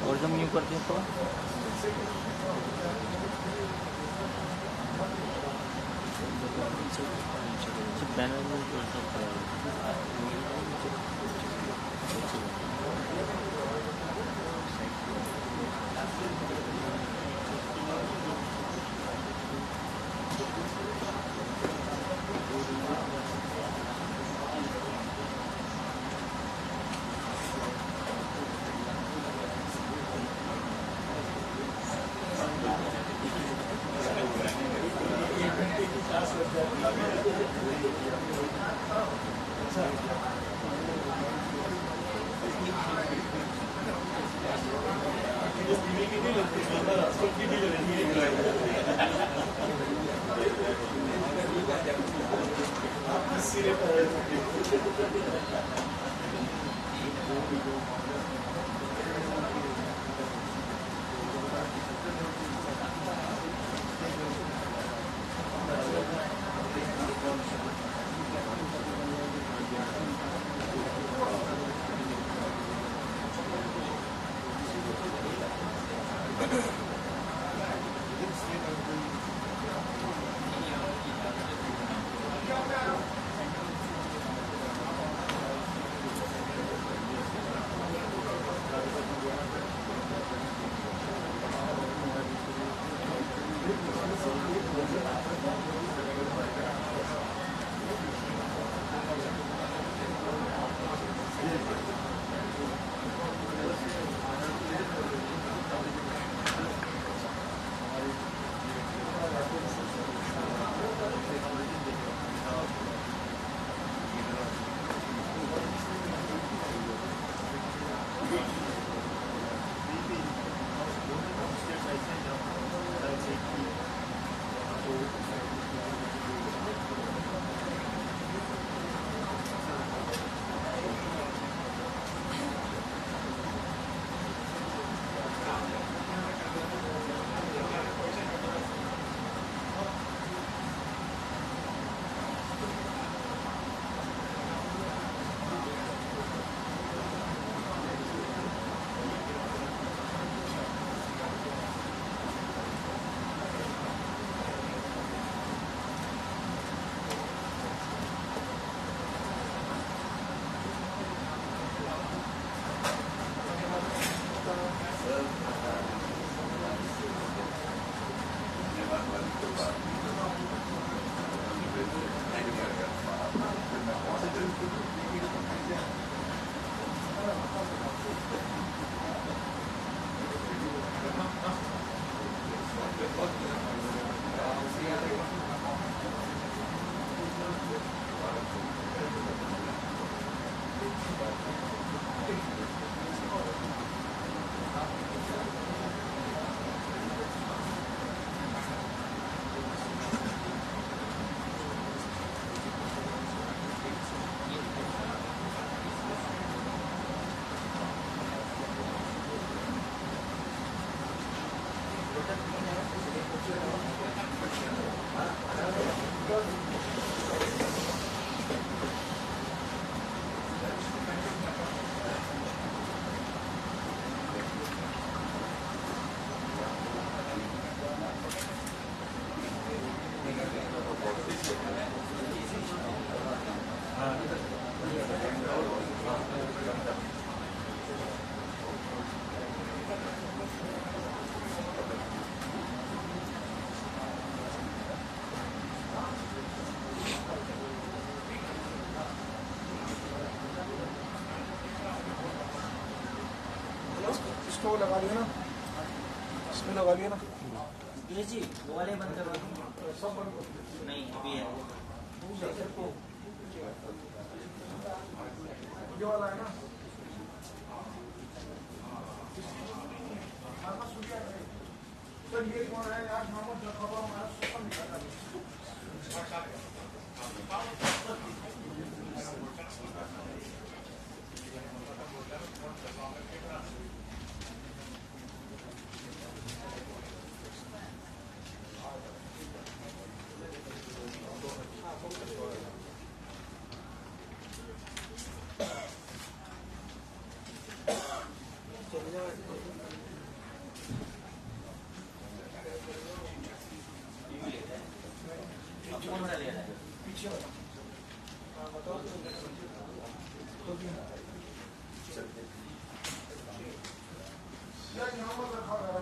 और जब यूँ करते हैं तो बैनर में इसको लगा लिया ना, इसमें लगा लिया ना। ये जी वो वाले बंद करो। सब बंद करो। नहीं अभी है ये वाला है ना। सर ये कौन है यार? मोहम्मद खबर हमारा सुपर निकाला। पीछे बताओ यहाँ पर रखा है।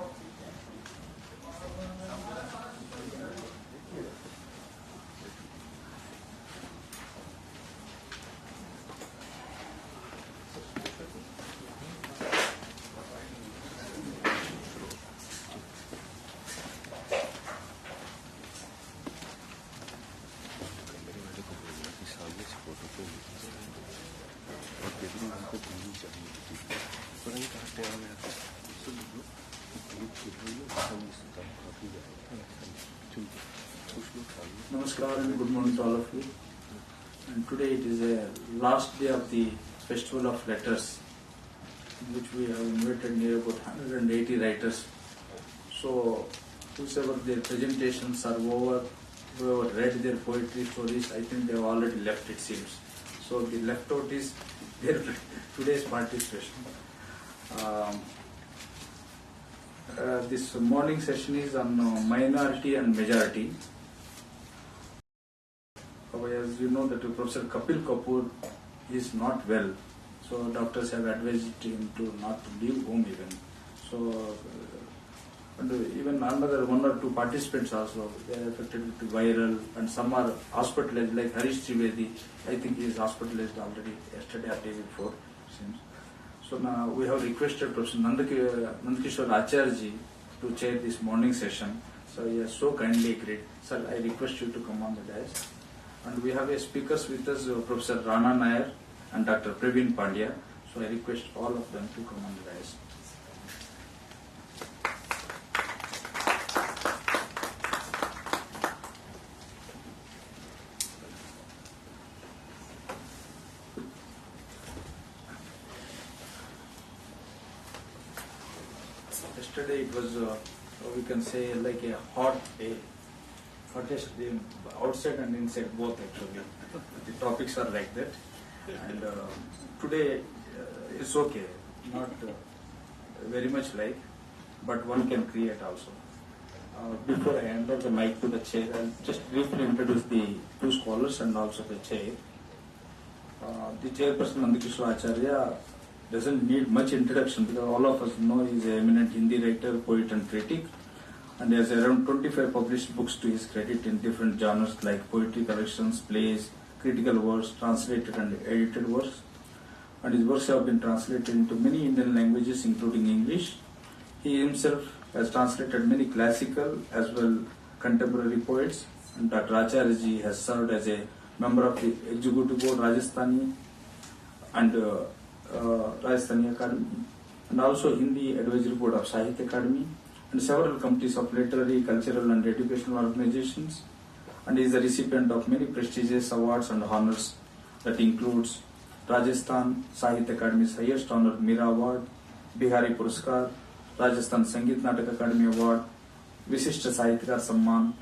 Namaskar and good morning to all of you. And today it is a last day of the Festival of Letters, in which we have invited near about 180 writers. So, whosoever their presentations are over, whoever read their poetry stories, I think they have already left, it seems. So the left out is their today's participation. This morning session is on minority and majority. As you know that Professor Kapil Kapoor is not well, so doctors have advised him to not leave home even. So and even another one or two participants also, they are affected with viral, and some are hospitalized, like Harish Trivedi. I think he is hospitalized already yesterday or day before, it seems. So now we have requested Professor Nandakishore Acharya to chair this morning session. So he has so kindly agreed. Sir, I request you to come on the dais. And we have a speakers with us, Professor Rana Nair and Dr. Praveen Pandya. So I request all of them to come on the dais. Yesterday it was, we can say, like a hot day. Hottest day, outside and inside both actually. The topics are like that. And today it's okay, not very much like, but one can create also. Before I hand over the mic to the chair, I'll just briefly introduce the two scholars and also the chair. The chairperson Nandakishore Acharya doesn't need much introduction because all of us know he is an eminent Hindi writer, poet and critic, and he has around 25 published books to his credit in different genres like poetry collections, plays, critical works, translated and edited works. And his works have been translated into many Indian languages including English. He himself has translated many classical as well contemporary poets, and Dr. Acharya has served as a member of the Executive Board Rajasthani and Rajasthani Academy, and also Hindi Advisory Board of Sahitya Academy, and several committees of literary, cultural and educational organizations, and is the recipient of many prestigious awards and honors that includes Rajasthan Sahitya Academy's highest honor Mira Award, Bihari Puraskar, Rajasthan Sangeet Natak Academy Award, विशिष्ट साहित्यकार सम्मान,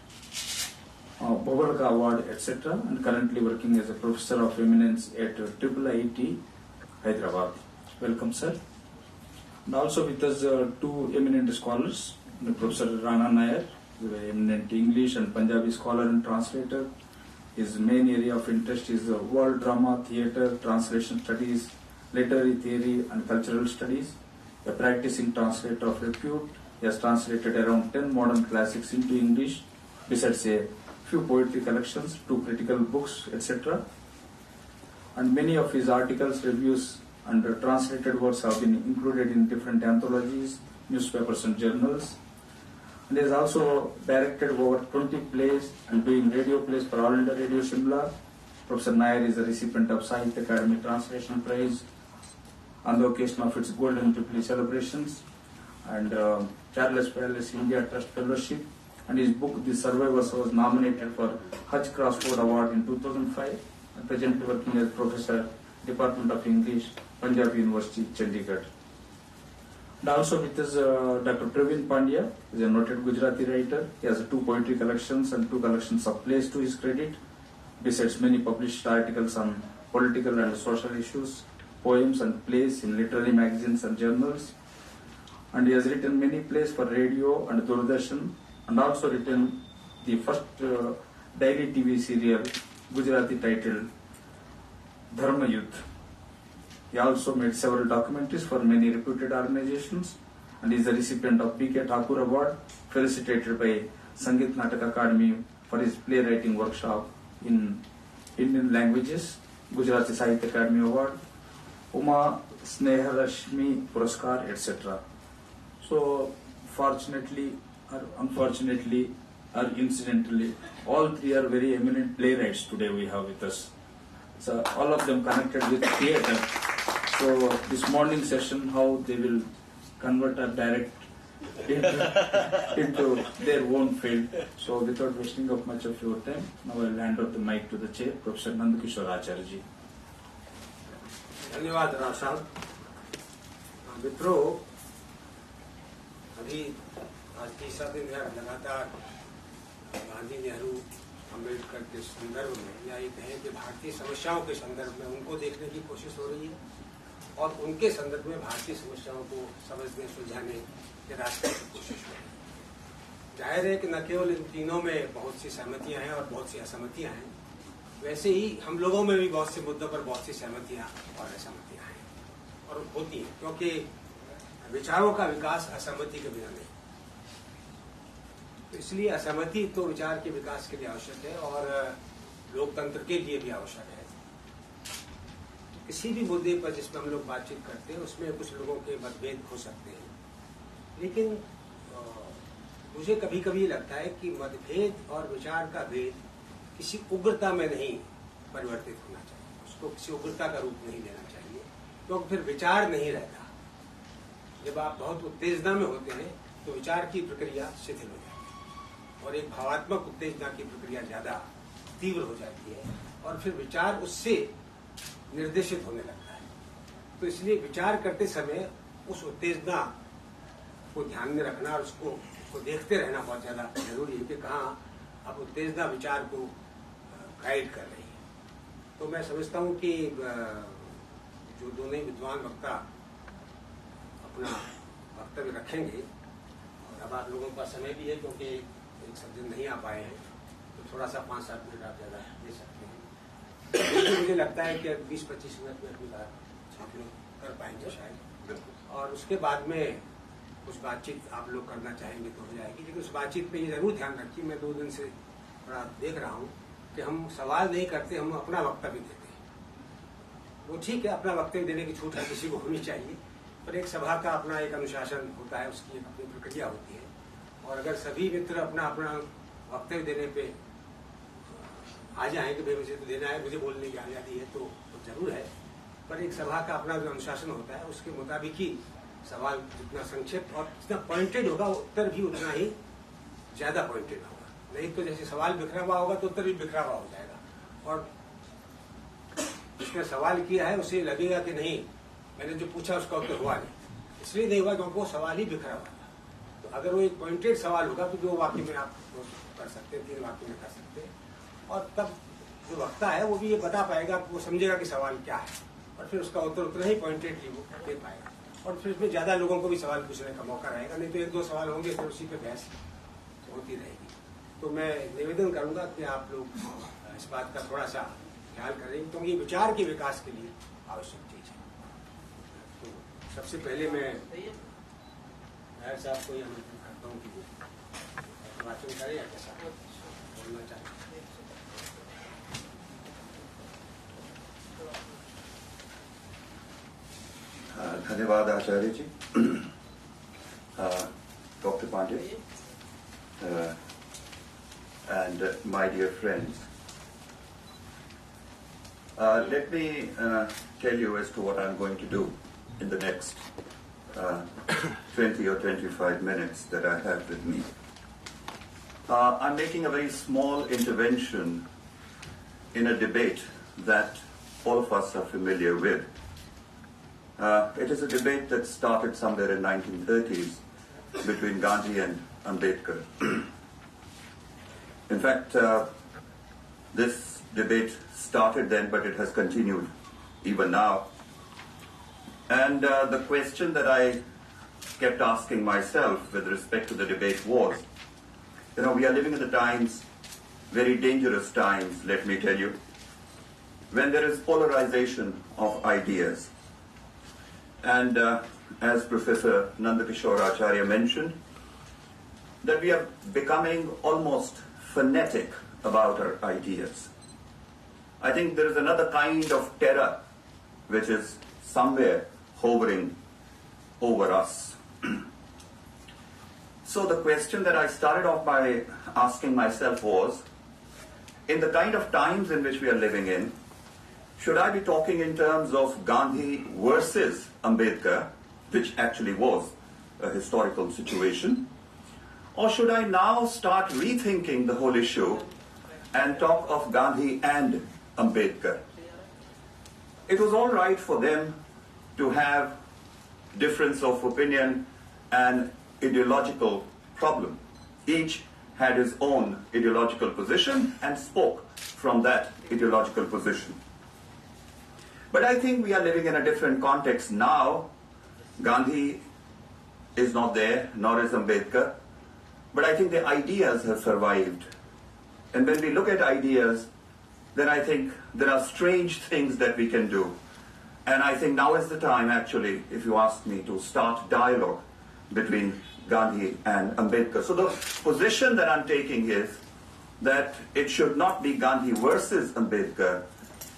Bobal का award, etc. And currently working as a professor of eminence at IIIT, Hyderabad. Welcome, sir. And also with us two eminent scholars, Professor Rana Nair, the eminent English and Punjabi scholar and translator. His main area of interest is world drama, theatre, translation studies, literary theory and cultural studies. A practicing translator of repute, he has translated around 10 modern classics into English, besides a few poetry collections, 2 critical books, etc. And many of his articles, reviews and translated works have been included in different anthologies, newspapers and journals. And he has also directed over 20 plays and doing radio plays for All India Radio Shimla. Professor Nair is a recipient of Sahitya Academy Translation Prize on the occasion of its Golden Jubilee celebrations and Charles Palace India Trust Fellowship. And his book, The Survivors, was nominated for Hutch Crossword Award in 2005. And presently working as Professor, Department of English, Punjab University, Chandigarh. And also with us, Dr. Praveen Pandya is a noted Gujarati writer. He has 2 poetry collections and 2 collections of plays to his credit, besides many published articles on political and social issues, poems and plays in literary magazines and journals. And he has written many plays for radio and Doordarshan, and also written the first daily TV serial, Gujarati, titled Dharma Yudh. He also made several documentaries for many reputed organizations and is the recipient of B.K. Thakur Award, felicitated by Sangeet Natak Academy for his playwriting workshop in Indian languages, Gujarati Sahitya Academy Award, Uma Sneharashmi Puraskar, etc. So, fortunately or unfortunately or incidentally, all 3 are very eminent playwrights today we have with us. So, all of them connected with theatre. So, this morning session, how they will convert or direct into their own field. So, without wasting up much of your time, now I will hand over the mic to the chair, Professor Nandakishore Acharya ji. धन्यवाद राव साहब। मित्रों, अभी आज 30 दिन है लगातार गांधी, नेहरू, अम्बेडकर के संदर्भ में या ये कहें कि भारतीय समस्याओं के संदर्भ में उनको देखने की कोशिश हो रही है और उनके संदर्भ में भारतीय समस्याओं को समझने, सुलझाने के रास्ते की कोशिश हो रही है। जाहिर है कि न केवल इन तीनों में बहुत सी सहमतियां हैं और बहुत सी असहमतियां हैं, वैसे ही हम लोगों में भी बहुत से मुद्दों पर बहुत सी सहमतियां और असहमतियां हैं और होती हैं, क्योंकि विचारों का विकास असहमति के बिना नहीं। तो इसलिए असहमति तो विचार के विकास के लिए आवश्यक है और लोकतंत्र के लिए भी आवश्यक है। किसी भी मुद्दे पर जिसमें हम लोग बातचीत करते हैं उसमें कुछ लोगों के मतभेद हो सकते हैं, लेकिन मुझे कभी कभी लगता है कि मतभेद और विचार का भेद किसी उग्रता में नहीं परिवर्तित होना चाहिए, उसको किसी उग्रता का रूप नहीं लेना चाहिए, क्योंकि फिर विचार नहीं रहता। जब आप बहुत उत्तेजना में होते हैं तो विचार की प्रक्रिया शिथिल हो जाती है और एक भावात्मक उत्तेजना की प्रक्रिया ज्यादा तीव्र हो जाती है और फिर विचार उससे निर्देशित होने लगता है। तो इसलिए विचार करते समय उस उत्तेजना को ध्यान में रखना और उसको देखते रहना बहुत ज्यादा जरूरी है कि कहाँ अब उत्तेजना विचार को गाइड कर रही है। तो मैं समझता हूँ कि जो दोनों ही विद्वान वक्ता अपना वक्तव्य रखेंगे, और अब आप लोगों का समय भी है क्योंकि एक सब दिन नहीं आ पाए हैं, तो थोड़ा सा 5-7 मिनट आप ज्यादा दे सकते हैं। तो मुझे लगता है कि 20-25 मिनट में अपनी बात आप लोग कर पाएंगे शायद, और उसके बाद में कुछ बातचीत आप लोग करना चाहेंगे तो हो जाएगी। लेकिन उस बातचीत पे ये जरूर ध्यान रखिए, मैं 2 दिन से थोड़ा देख रहा हूँ कि हम सवाल नहीं करते, हम अपना वक्तव्य देते हैं। वो ठीक है, अपना वक्तव्य देने की छूट है किसी को होनी चाहिए, पर एक सभा का अपना एक अनुशासन होता है, उसकी एक अपनी प्रक्रिया होती है। और अगर सभी मित्र अपना अपना वक्तव्य देने पे आ जाए कि भाई मुझे तो देना है, मुझे बोलने की आजादी है, तो जरूर है, पर एक सभा का अपना जो अनुशासन होता है उसके मुताबिक ही सवाल जितना संक्षिप्त और जितना पॉइंटेड होगा उत्तर भी उतना ही ज्यादा पॉइंटेड होगा। नहीं तो जैसे सवाल बिखरा हुआ होगा तो उत्तर भी बिखरा हुआ हो जाएगा और जिसने सवाल किया है उसे लगेगा कि नहीं, मैंने जो पूछा उसका उत्तर हुआ नहीं, इसलिए नहीं हुआ क्योंकि वो सवाल ही बिखरा हुआ था। तो अगर वो एक पॉइंटेड सवाल होगा तो 2 वाक्य में आप कर सकते हैं, 3 वाक्य में कर सकते हैं, और तब जो वक्ता है वो भी ये बता पाएगा, वो समझेगा कि सवाल क्या है, और फिर उसका उत्तर उतना ही पॉइंटेडली वो दे पाएगा, और फिर इसमें ज्यादा लोगों को भी सवाल पूछने का मौका रहेगा, नहीं तो 1-2 सवाल होंगे फिर उसी पे बहस होती रहेगी। तो मैं निवेदन करूंगा कि आप लोग इस बात का थोड़ा सा ख्याल करें, क्योंकि ये विचार के विकास के लिए आवश्यक चीज है। तो सबसे पहले मैं नायर साहब को यह आमंत्रित करता हूँ कि वाचन करें या कैसा बोलना चाहें। धन्यवाद आचार्य जी, Dr. Pandey, and my dear friends. Let me tell you as to what I'm going to do in the next 20 or 25 minutes that I have with me. I'm making a very small intervention in a debate that all of us are familiar with. It is a debate that started somewhere in 1930s between Gandhi and Ambedkar. In fact, this debate started then, but it has continued even now. And the question that I kept asking myself with respect to the debate was, we are living in the times, very dangerous times, let me tell you, when there is polarization of ideas. And as Professor Nandakishore Acharya mentioned, that we are becoming almost fanatic about our ideas. I think there is another kind of terror which is somewhere hovering over us. So the question that I started off by asking myself was, in the kind of times in which we are living in, should I be talking in terms of Gandhi versus Ambedkar, which actually was a historical situation, or should I now start rethinking the whole issue and talk of Gandhi and Ambedkar? It was all right for them to have difference of opinion and ideological problem. Each had his own ideological position and spoke from that ideological position. But I think we are living in a different context now. Gandhi is not there, nor is Ambedkar. But I think the ideas have survived. And when we look at ideas, then I think there are strange things that we can do. And I think now is the time, actually, if you ask me, to start dialogue between Gandhi and Ambedkar. So the position that I'm taking is that it should not be Gandhi versus Ambedkar.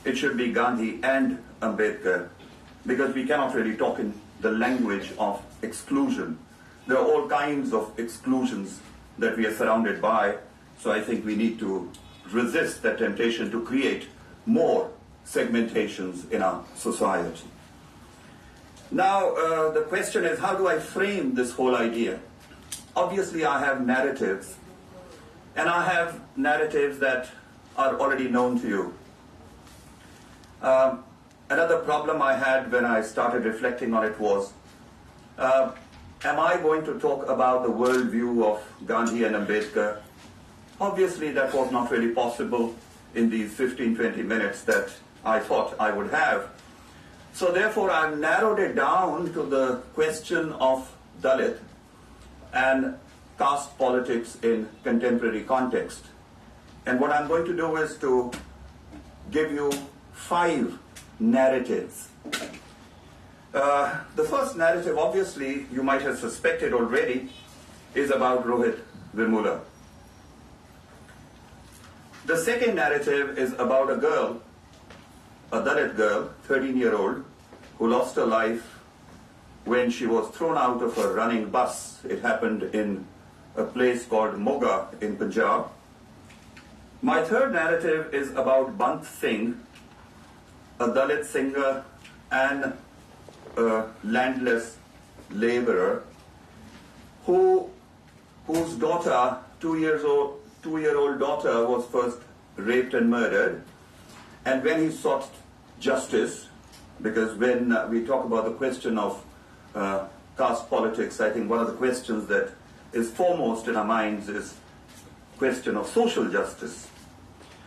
It should be Gandhi and Ambedkar, because we cannot really talk in the language of exclusion. There are all kinds of exclusions that we are surrounded by, so I think we need to resist that temptation to create more segmentations in our society. Now, the question is, how do I frame this whole idea? Obviously, I have narratives, and I have narratives that are already known to you. Another problem I had when I started reflecting on it was, am I going to talk about the worldview of Gandhi and Ambedkar? Obviously, that was not really possible in these 15-20 minutes that I thought I would have. So therefore, I've narrowed it down to the question of Dalit and caste politics in contemporary context. And what I'm going to do is to give you 5 narratives. The first narrative, obviously, you might have suspected already, is about Rohit Vemula. The second narrative is about a girl, a Dalit girl, 13-year-old, who lost her life when she was thrown out of a running bus. It happened in a place called Moga in Punjab. My third narrative is about Bant Singh, a Dalit singer and a landless laborer whose daughter, 2-year-old daughter, was first raped and murdered. And when he sought justice, because when we talk about the question of caste politics, I think one of the questions that is foremost in our minds is question of social justice.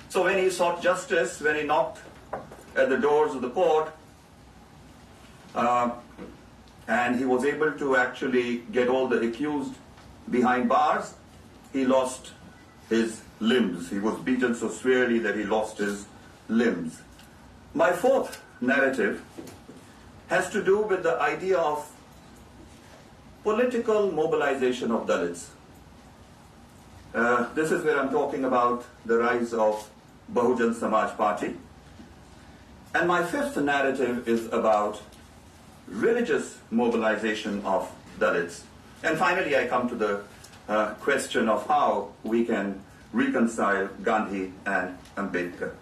So when he sought justice, when he knocked at the doors of the court, and he was able to actually get all the accused behind bars, he lost his limbs. He was beaten so severely that he lost his limbs. My fourth narrative has to do with the idea of political mobilization of Dalits. This is where I'm talking about the rise of Bahujan Samaj Party. And my fifth narrative is about religious mobilization of Dalits. And finally, I come to the question of how we can reconcile Gandhi and Ambedkar.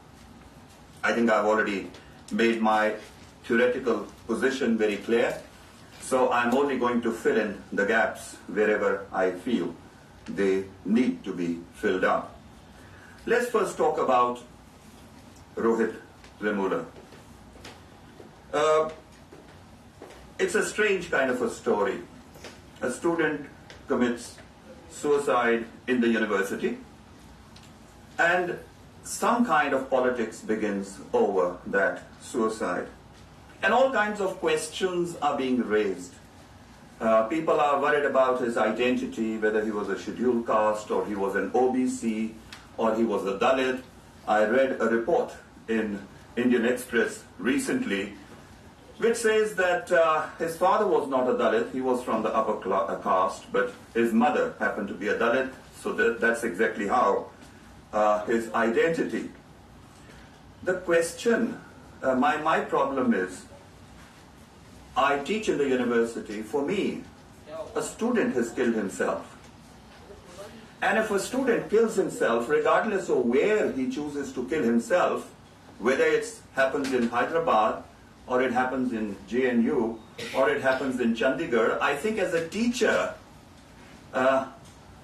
I think I've already made my theoretical position very clear, so I'm only going to fill in the gaps wherever I feel they need to be filled up. Let's first talk about Rohit Vemula. It's a strange kind of a story. A student commits suicide in the university, and some kind of politics begins over that suicide. And all kinds of questions are being raised. People are worried about his identity, whether he was a scheduled caste or he was an OBC or he was a Dalit. I read a report in Indian Express recently which says that his father was not a Dalit, he was from the upper caste, but his mother happened to be a Dalit, so that's exactly how his identity. The question, my problem is, I teach in the university. For me, a student has killed himself. And if a student kills himself, regardless of where he chooses to kill himself, whether it happens in Hyderabad, or it happens in JNU, or it happens in Chandigarh, I think as a teacher, I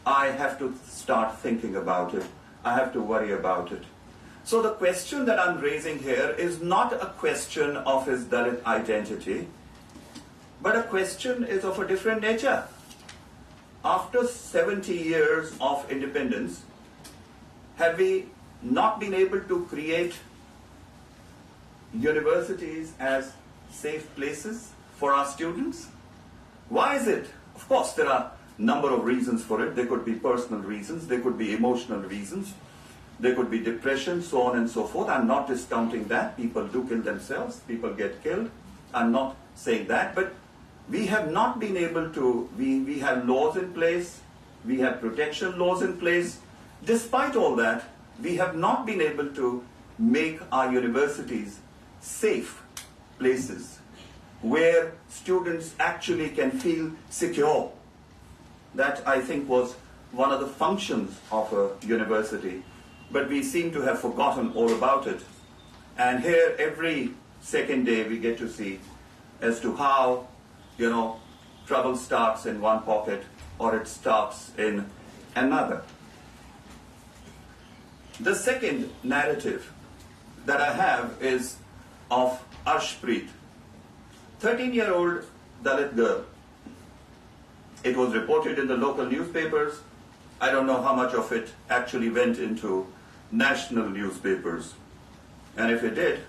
have to start thinking about it. I have to worry about it. So the question that I'm raising here is not a question of his Dalit identity, but a question is of a different nature. After 70 years of independence, have we not been able to create universities as safe places for our students? Why is it? Of course, there are a number of reasons for it. There could be personal reasons, there could be emotional reasons, there could be depression, so on and so forth. I'm not discounting that. People do kill themselves, people get killed. I'm not saying that, but we have not been able to, we have laws in place, we have protection laws in place. Despite all that, we have not been able to make our universities safe places where students actually can feel secure. That, I think, was one of the functions of a university. But we seem to have forgotten all about it. And here, every second day, we get to see as to how, trouble starts in one pocket or it starts in another. The second narrative that I have is of Arshpreet, 13-year-old Dalit girl. It was reported in the local newspapers. I don't know how much of it actually went into national newspapers. And if it did,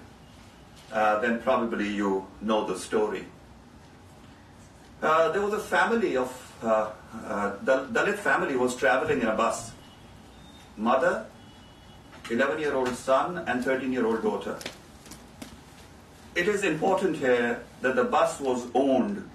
then probably you know the story. There was a family of, the Dalit family was traveling in a bus. Mother, 11-year-old son, and 13-year-old daughter. It is important here that the bus was owned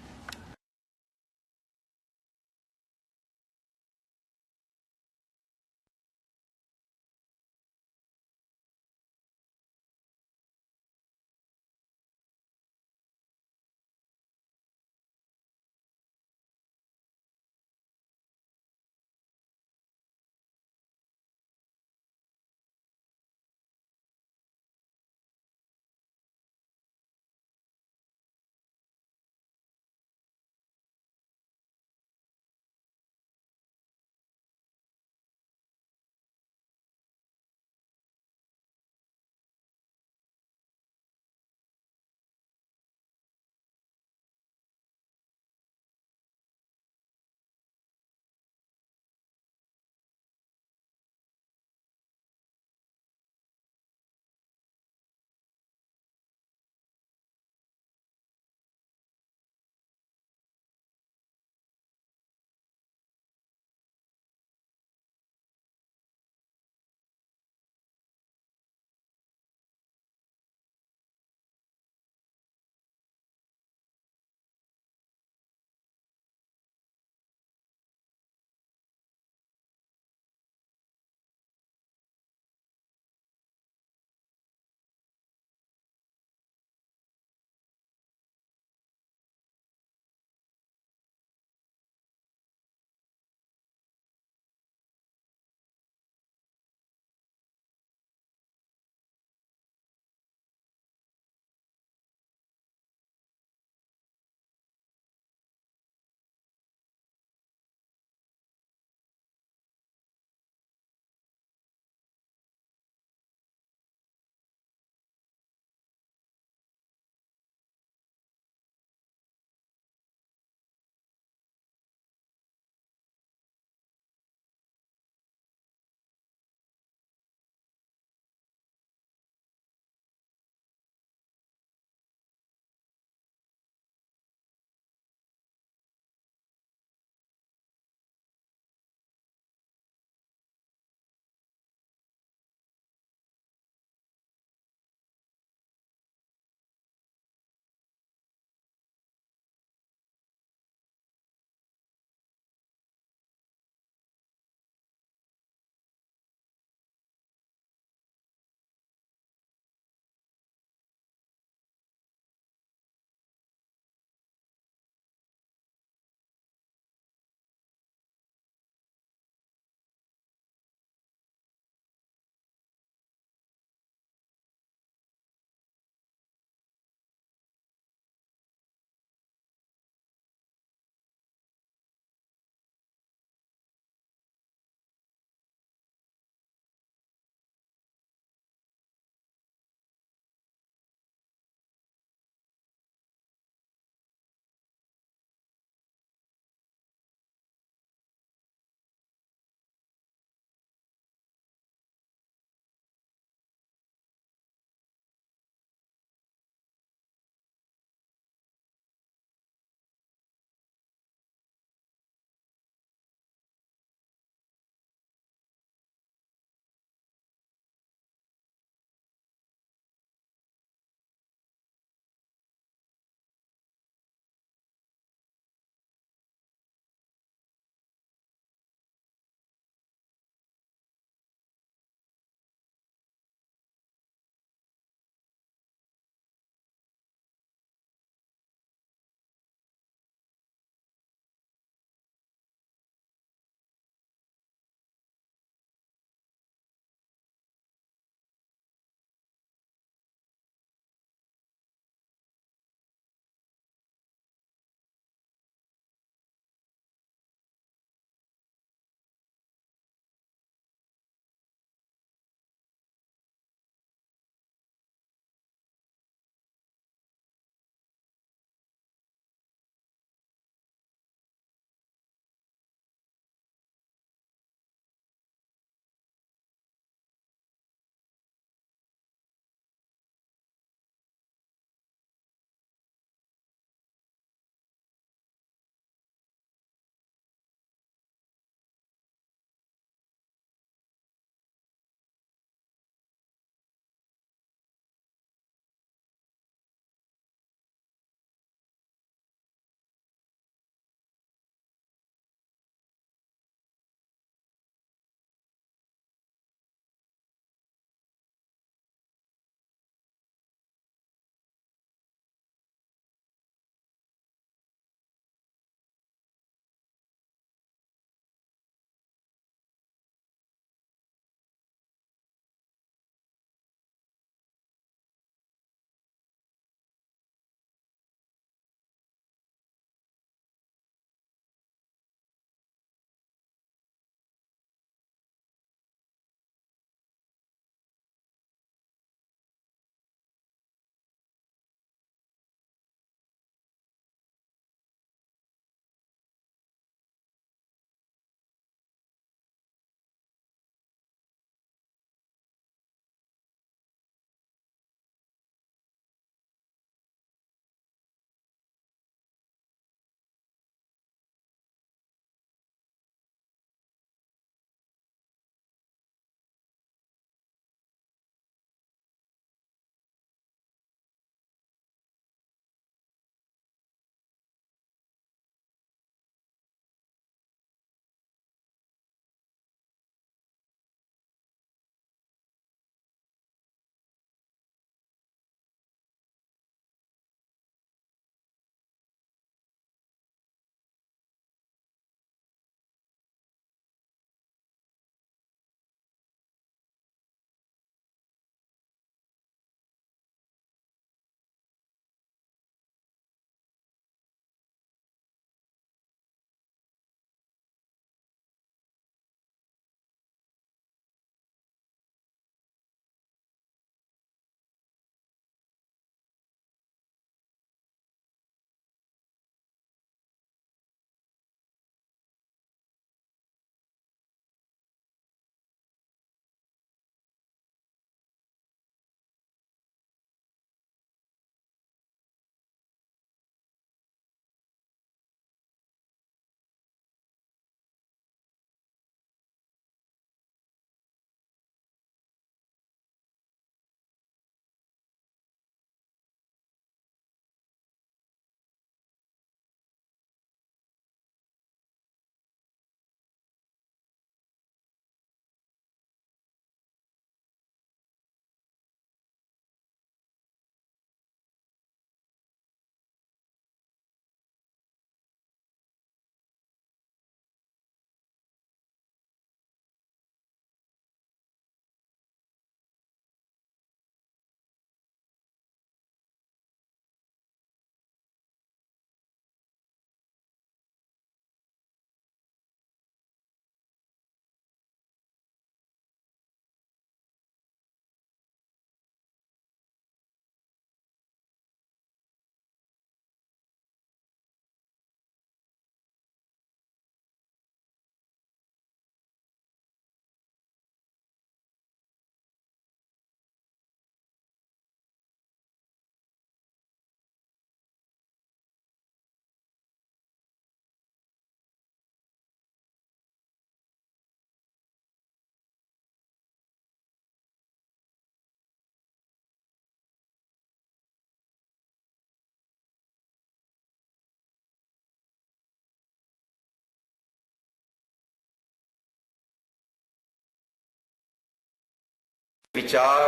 विचार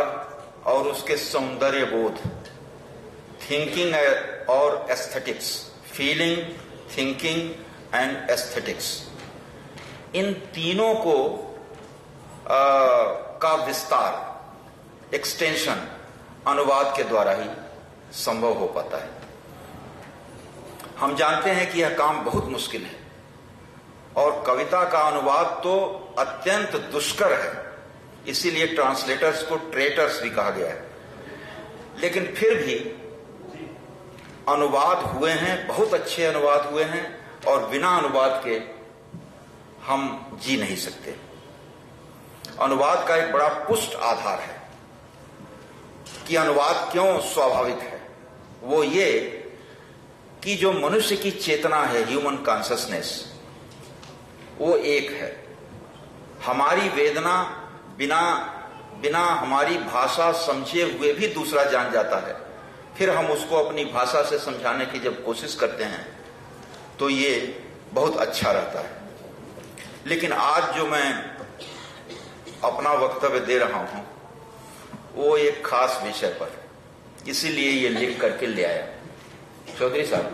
और उसके सौंदर्य बोध, thinking और aesthetics, feeling, thinking and aesthetics, इन तीनों को का विस्तार, एक्सटेंशन अनुवाद के द्वारा ही संभव हो पाता है। हम जानते हैं कि यह काम बहुत मुश्किल है और कविता का अनुवाद तो अत्यंत दुष्कर है, इसीलिए ट्रांसलेटर्स को ट्रेटर्स भी कहा गया है। लेकिन फिर भी अनुवाद हुए हैं, बहुत अच्छे अनुवाद हुए हैं, और बिना अनुवाद के हम जी नहीं सकते। अनुवाद का एक बड़ा पुष्ट आधार है कि अनुवाद क्यों स्वाभाविक है। वो ये कि जो मनुष्य की चेतना है, ह्यूमन कॉन्शसनेस, वो एक है। हमारी वेदना बिना हमारी भाषा समझे हुए भी दूसरा जान जाता है। फिर हम उसको अपनी भाषा से समझाने की जब कोशिश करते हैं तो ये बहुत अच्छा रहता है। लेकिन आज जो मैं अपना वक्तव्य दे रहा हूं वो एक खास विषय पर, इसीलिए ये लिख करके ले आया। चौधरी साहब